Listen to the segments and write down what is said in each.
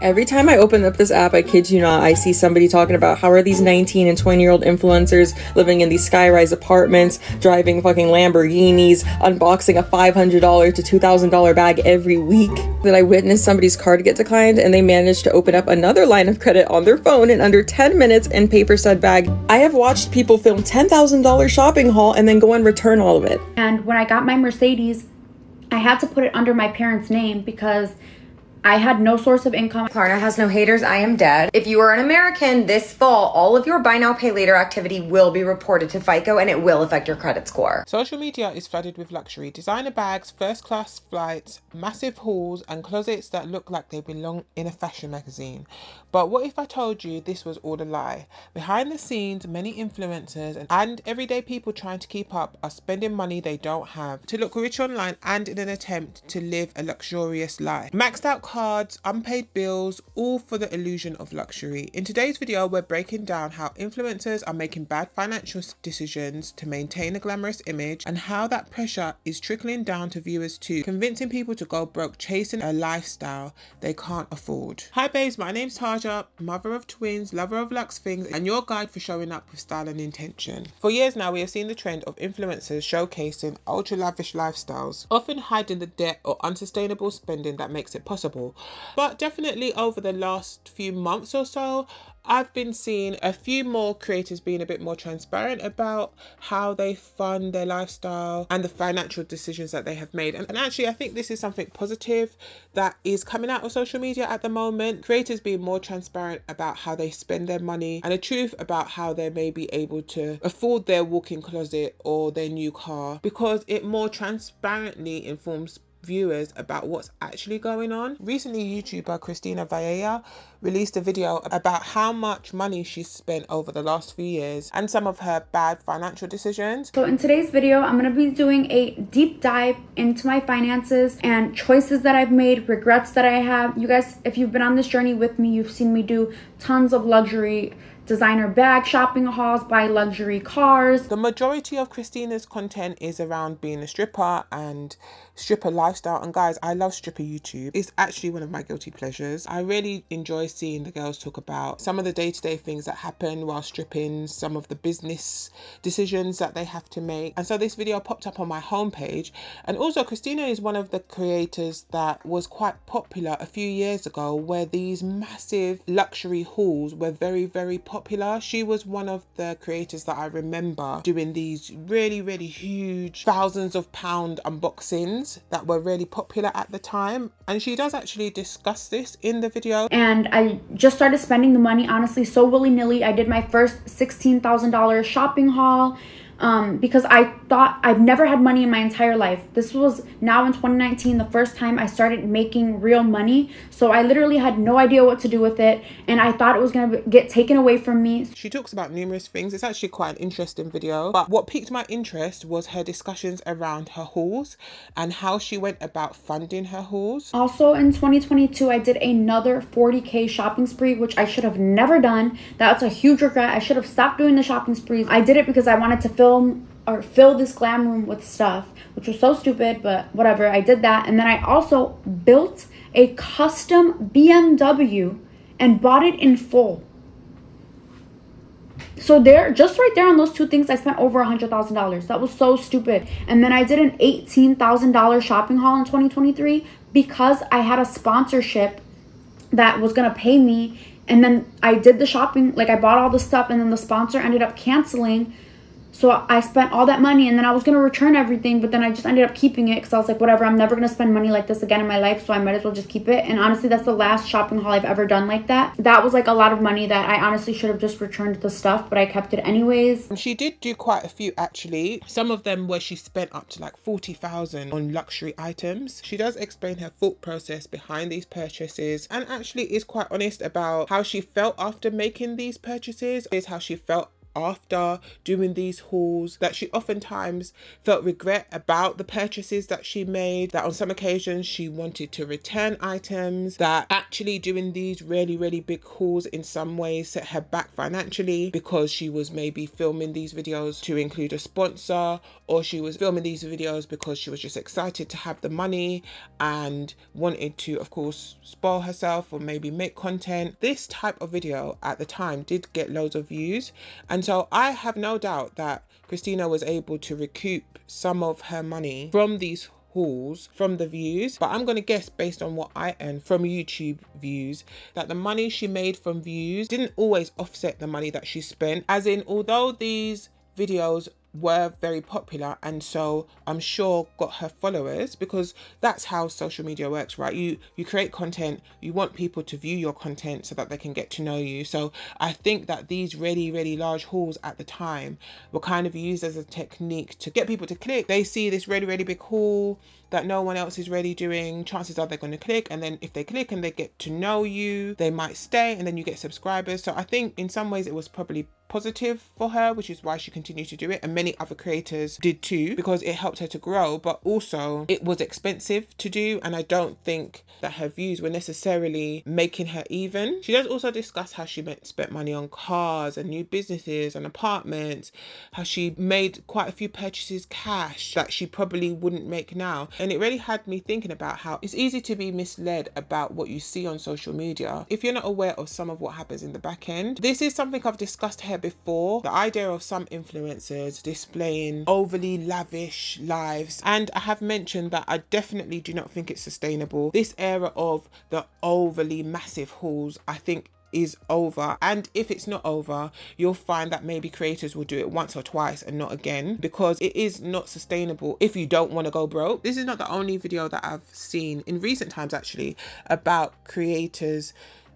Every time I open up this app, I kid you not, I see somebody talking about how are these 19 and 20-year-old influencers living in these skyrise apartments, driving fucking Lamborghinis, unboxing a $500 to $2,000 bag every week. That I witnessed somebody's card get declined and they managed to open up another line of credit on their phone in under 10 minutes and pay for said bag. I have watched people film $10,000 shopping haul and then go and return all of it. And when I got my Mercedes, I had to put it under my parents' name because I had no source of income. KLARNA has no haters, I am dead. If you are an American, this fall, all of your buy now, pay later activity will be reported to FICO and it will affect your credit score. Social media is flooded with luxury, designer bags, first-class flights, massive hauls, and closets that look like they belong in a fashion magazine. But what if I told you this was all a lie? Behind the scenes, many influencers and everyday people trying to keep up are spending money they don't have to look rich online and in an attempt to live a luxurious life. Maxed out cards, unpaid bills, all for the illusion of luxury. In today's video, we're breaking down how influencers are making bad financial decisions to maintain a glamorous image and how that pressure is trickling down to viewers too, convincing people to go broke chasing a lifestyle they can't afford. Hi babes, my name's Taja, mother of twins, lover of luxe things, and your guide for showing up with style and intention. For years now, we have seen the trend of influencers showcasing ultra lavish lifestyles, often hiding the debt or unsustainable spending that makes it possible. But definitely over the last few months or so, I've been seeing a few more creators being a bit more transparent about how they fund their lifestyle and the financial decisions that they have made. And actually, I think this is something positive that is coming out of social media at the moment. Creators being more transparent about how they spend their money and the truth about how they may be able to afford their walk-in closet or their new car, because it more transparently informs viewers about what's actually going on. Recently, YouTuber Christina Vallea released a video about how much money she's spent over the last few years and some of her bad financial decisions. So in today's video, I'm going to be doing a deep dive into my finances and choices that I've made, regrets that I have. You guys, if you've been on this journey with me, you've seen me do tons of luxury designer bag shopping hauls, buy luxury cars. The majority of Christina's content is around being a stripper and stripper lifestyle. And guys, I love stripper YouTube. It's actually one of my guilty pleasures. I really enjoy seeing the girls talk about some of the day-to-day things that happen while stripping, some of the business decisions that they have to make. And so this video popped up on my homepage. And also Christina is one of the creators that was quite popular a few years ago, where these massive luxury hauls were very, very popular. She was one of the creators that I remember doing these really, really huge thousands of pound unboxings that were really popular at the time. And she does actually discuss this in the video. And I just started spending the money, honestly, so willy-nilly. I did my first $16,000 shopping haul. Because I thought I've never had money in my entire life. This was now in 2019, the first time I started making real money. So I literally had no idea what to do with it. And I thought it was going to get taken away from me. She talks about numerous things. It's actually quite an interesting video. But what piqued my interest was her discussions around her hauls and how she went about funding her hauls. Also in 2022, I did another 40K shopping spree, which I should have never done. That's a huge regret. I should have stopped doing the shopping sprees. I did it because I wanted to fill this glam room with stuff, which was so stupid, but whatever. I did that. And then I also built a custom BMW and bought it in full. So there, just right there on those two things, I spent over $100,000. That was so stupid. And then I did an $18,000 shopping haul in 2023 because I had a sponsorship that was gonna pay me. And then I did the shopping, like I bought all the stuff, and then the sponsor ended up canceling. So I spent all that money, and then I was going to return everything, but then I just ended up keeping it because I was like, whatever, I'm never going to spend money like this again in my life, so I might as well just keep it. And honestly, that's the last shopping haul I've ever done like that. That was like a lot of money that I honestly should have just returned the stuff, but I kept it anyways. She did do quite a few actually. Some of them where she spent up to like 40,000 on luxury items. She does explain her thought process behind these purchases and actually is quite honest about how she felt after making these purchases, is how she felt after doing these hauls, that she oftentimes felt regret about the purchases that she made, that on some occasions she wanted to return items, that actually doing these really big hauls in some ways set her back financially because she was maybe filming these videos to include a sponsor, or she was filming these videos because she was just excited to have the money and wanted to, of course, spoil herself or maybe make content. This type of video at the time did get loads of views, and so I have no doubt that Christina was able to recoup some of her money from these hauls from the views, but I'm going to guess, based on what I earned from YouTube views, that the money she made from views didn't always offset the money that she spent. As in, although these videos were very popular and so I'm sure got her followers, because that's how social media works, right? You create content, you want people to view your content so that they can get to know you. So I think that these really large hauls at the time were kind of used as a technique to get people to click. They see this really big haul that no one else is really doing, chances are they're going to click, and then if they click and they get to know you, they might stay, and then you get subscribers. So I think in some ways it was probably positive for her, which is why she continued to do it, and many other creators did too, because it helped her to grow. But also it was expensive to do, and I don't think that her views were necessarily making her even. She does also discuss how she spent money on cars and new businesses and apartments, how she made quite a few purchases cash that she probably wouldn't make now. And it really had me thinking about how it's easy to be misled about what you see on social media if you're not aware of some of what happens in the back end. This is something I've discussed here before, the idea of some influencers displaying overly lavish lives, and I have mentioned that I definitely do not think it's sustainable. This era of the overly massive hauls, I think, is over, and if it's not over, you'll find that maybe creators will do it once or twice and not again, because it is not sustainable if you don't want to go broke. This is not the only video that I've seen in recent times actually about creators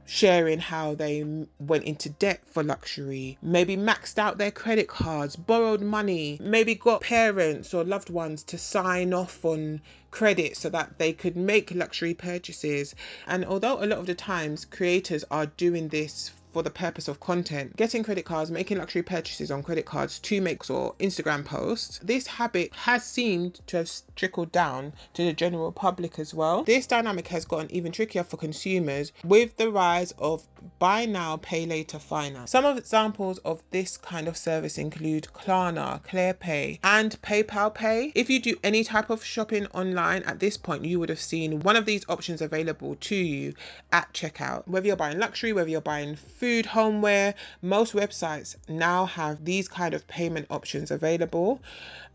sharing how they went into debt for luxury, maybe maxed out their credit cards, borrowed money, maybe got parents or loved ones to sign off on credit so that they could make luxury purchases. And although a lot of the times creators are doing this for the purpose of content, getting credit cards, making luxury purchases on credit cards to make or Instagram posts, this habit has seemed to have trickled down to the general public as well. This dynamic has gotten even trickier for consumers with the rise of buy now, pay later finance. Some of examples of this kind of service include KLARNA, ClearPay, and PayPal Pay. If you do any type of shopping online at this point, you would have seen one of these options available to you at checkout. Whether you're buying luxury, whether you're buying food, homeware, most websites now have these kind of payment options available.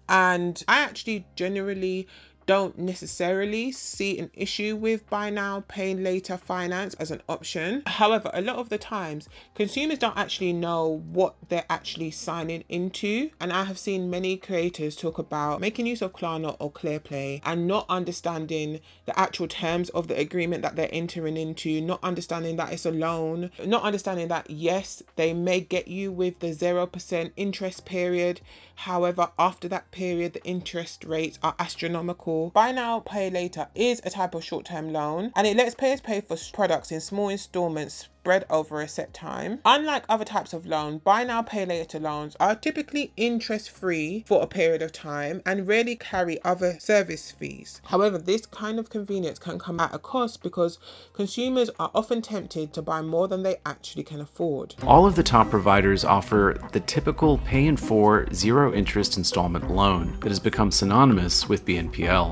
And I actually generally don't necessarily see an issue with buy now, pay later finance as an option. However, a lot of the times consumers don't actually know what they're actually signing into, and I have seen many creators talk about making use of KLARNA or ClearPay and not understanding the actual terms of the agreement that they're entering into, not understanding that it's a loan, not understanding that yes, they may get you with the 0% interest period. However, after that period, the interest rates are astronomical. Buy now, pay later is a type of short-term loan, and it lets payers pay for products in small installments spread over a set time. Unlike other types of loan, buy now, pay later loans are typically interest-free for a period of time and rarely carry other service fees. However, this kind of convenience can come at a cost because consumers are often tempted to buy more than they actually can afford. All of the top providers offer the typical pay in 4 zero-interest installment loan that has become synonymous with BNPL.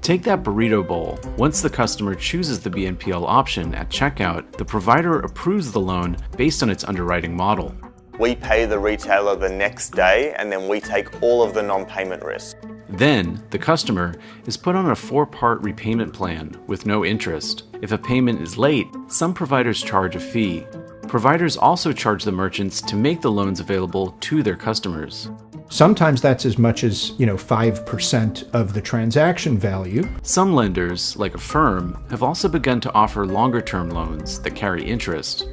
Take that burrito bowl. Once the customer chooses the BNPL option at checkout, the provider approves the loan based on its underwriting model. We pay the retailer the next day, and then we take all of the non-payment risk. Then, the customer is put on a 4-part repayment plan with no interest. If a payment is late, some providers charge a fee. Providers also charge the merchants to make the loans available to their customers. Sometimes that's as much as, 5% of the transaction value. Some lenders, like Affirm, have also begun to offer longer-term loans that carry interest.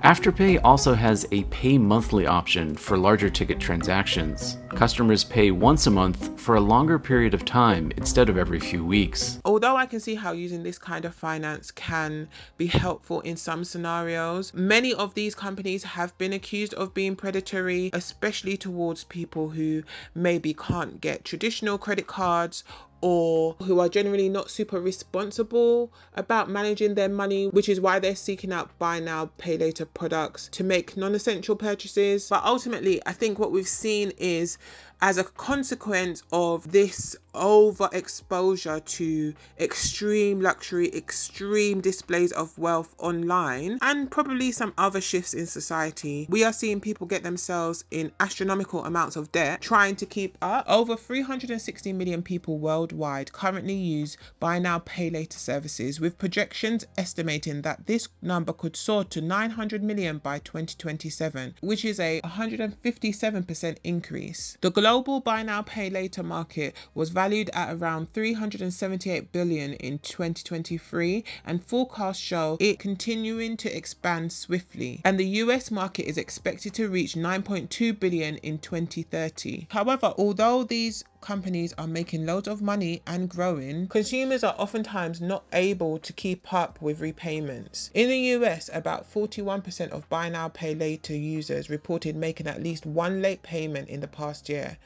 Afterpay also has a pay monthly option for larger ticket transactions. Customers pay once a month for a longer period of time instead of every few weeks. Although I can see how using this kind of finance can be helpful in some scenarios, many of these companies have been accused of being predatory, especially towards people who maybe can't get traditional credit cards or who are generally not super responsible about managing their money, which is why they're seeking out buy now, pay later products to make non-essential purchases. But ultimately, I think what we've seen is, as a consequence of this overexposure to extreme luxury, extreme displays of wealth online, and probably some other shifts in society, we are seeing people get themselves in astronomical amounts of debt trying to keep up. Over 360 million people worldwide currently use buy now, pay later services, with projections estimating that this number could soar to 900 million by 2027, which is a 157% increase. The global buy now, pay later market was valued at around 378 billion in 2023, and forecasts show it continuing to expand swiftly, and the US market is expected to reach 9.2 billion in 2030. However, although these companies are making loads of money and growing, consumers are oftentimes not able to keep up with repayments. In the US, about 41% of buy now, pay later users reported making at least one late payment in the past year,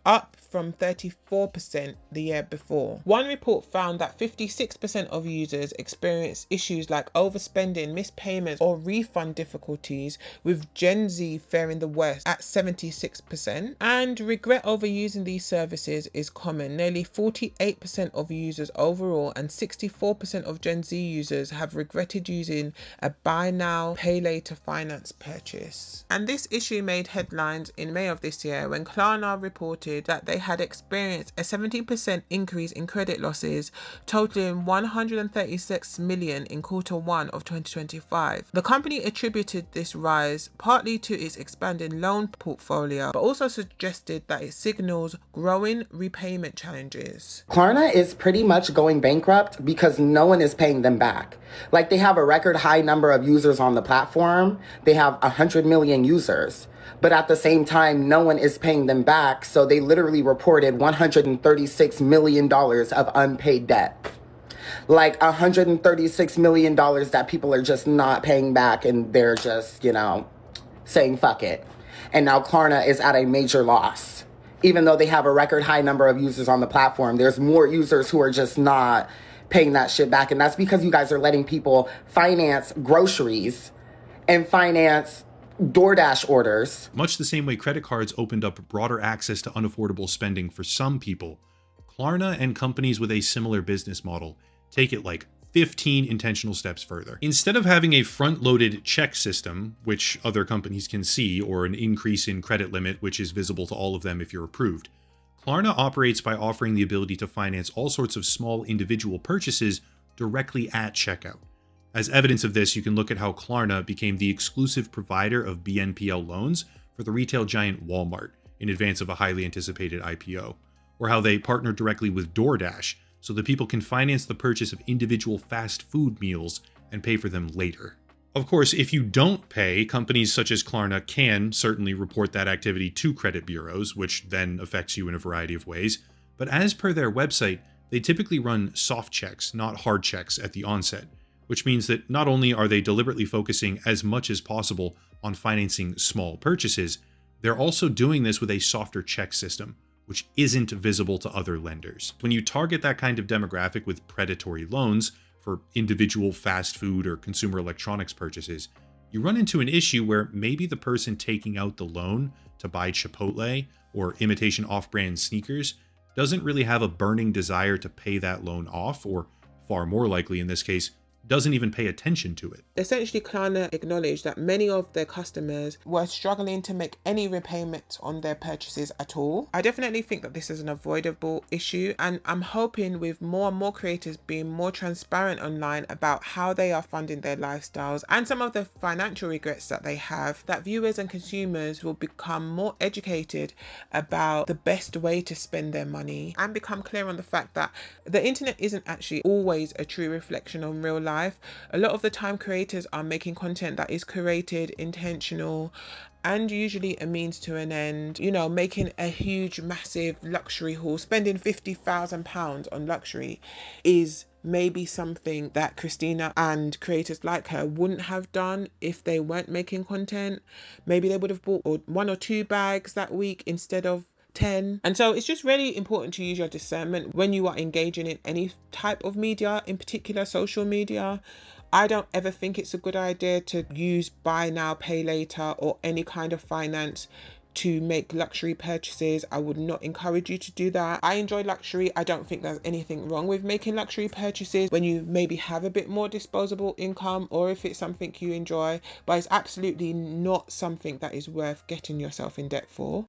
up from 34% the year before. One report found that 56% of users experience issues like overspending, missed payments, or refund difficulties, with Gen Z faring the worst at 76%. And regret over using these services is common. Nearly 48% of users overall and 64% of Gen Z users have regretted using a buy now, pay later finance purchase. And this issue made headlines in May of this year when KLARNA reported that they had experienced a 17% increase in credit losses, totaling 136 million in Q1 of 2025. The company attributed this rise partly to its expanding loan portfolio, but also suggested that it signals growing repayment challenges. KLARNA is pretty much going bankrupt because no one is paying them back. Like, they have a record high number of users on the platform. They have 100 million users. But at the same time, no one is paying them back. So they literally reported $136 million of unpaid debt. Like $136 million that people are just not paying back, and they're just, saying fuck it. And now KLARNA is at a major loss. Even though they have a record high number of users on the platform, there's more users who are just not paying that shit back. And that's because you guys are letting people finance groceries and finance DoorDash orders. Much the same way credit cards opened up broader access to unaffordable spending for some people, KLARNA and companies with a similar business model take it like 15 intentional steps further. Instead of having a front-loaded check system, which other companies can see, or an increase in credit limit, which is visible to all of them if you're approved, KLARNA operates by offering the ability to finance all sorts of small individual purchases directly at checkout. As evidence of this, you can look at how KLARNA became the exclusive provider of BNPL loans for the retail giant Walmart in advance of a highly anticipated IPO, or how they partnered directly with DoorDash so that people can finance the purchase of individual fast food meals and pay for them later. Of course, if you don't pay, companies such as KLARNA can certainly report that activity to credit bureaus, which then affects you in a variety of ways. But as per their website, they typically run soft checks, not hard checks at the onset, which means that not only are they deliberately focusing as much as possible on financing small purchases, they're also doing this with a softer check system, which isn't visible to other lenders. When you target that kind of demographic with predatory loans for individual fast food or consumer electronics purchases, you run into an issue where maybe the person taking out the loan to buy Chipotle or imitation off-brand sneakers doesn't really have a burning desire to pay that loan off, or far more likely in this case, doesn't even pay attention to it. Essentially, KLARNA acknowledged that many of their customers were struggling to make any repayments on their purchases at all. I definitely think that this is an avoidable issue, and I'm hoping with more and more creators being more transparent online about how they are funding their lifestyles and some of the financial regrets that they have, that viewers and consumers will become more educated about the best way to spend their money and become clear on the fact that the internet isn't actually always a true reflection on real life. life. A lot of the time creators are making content that is curated, intentional, and usually a means to an end. You know, making a huge massive luxury haul, spending £50,000 on luxury is maybe something that Christina and creators like her wouldn't have done if they weren't making content. Maybe they would have bought 1 or 2 bags that week instead of 10. And so it's just really important to use your discernment when you are engaging in any type of media, in particular social media. I don't ever think it's a good idea to use buy now, pay later or any kind of finance to make luxury purchases. I would not encourage you to do that. I enjoy luxury. I don't think there's anything wrong with making luxury purchases when you maybe have a bit more disposable income or if it's something you enjoy, but it's absolutely not something that is worth getting yourself in debt for.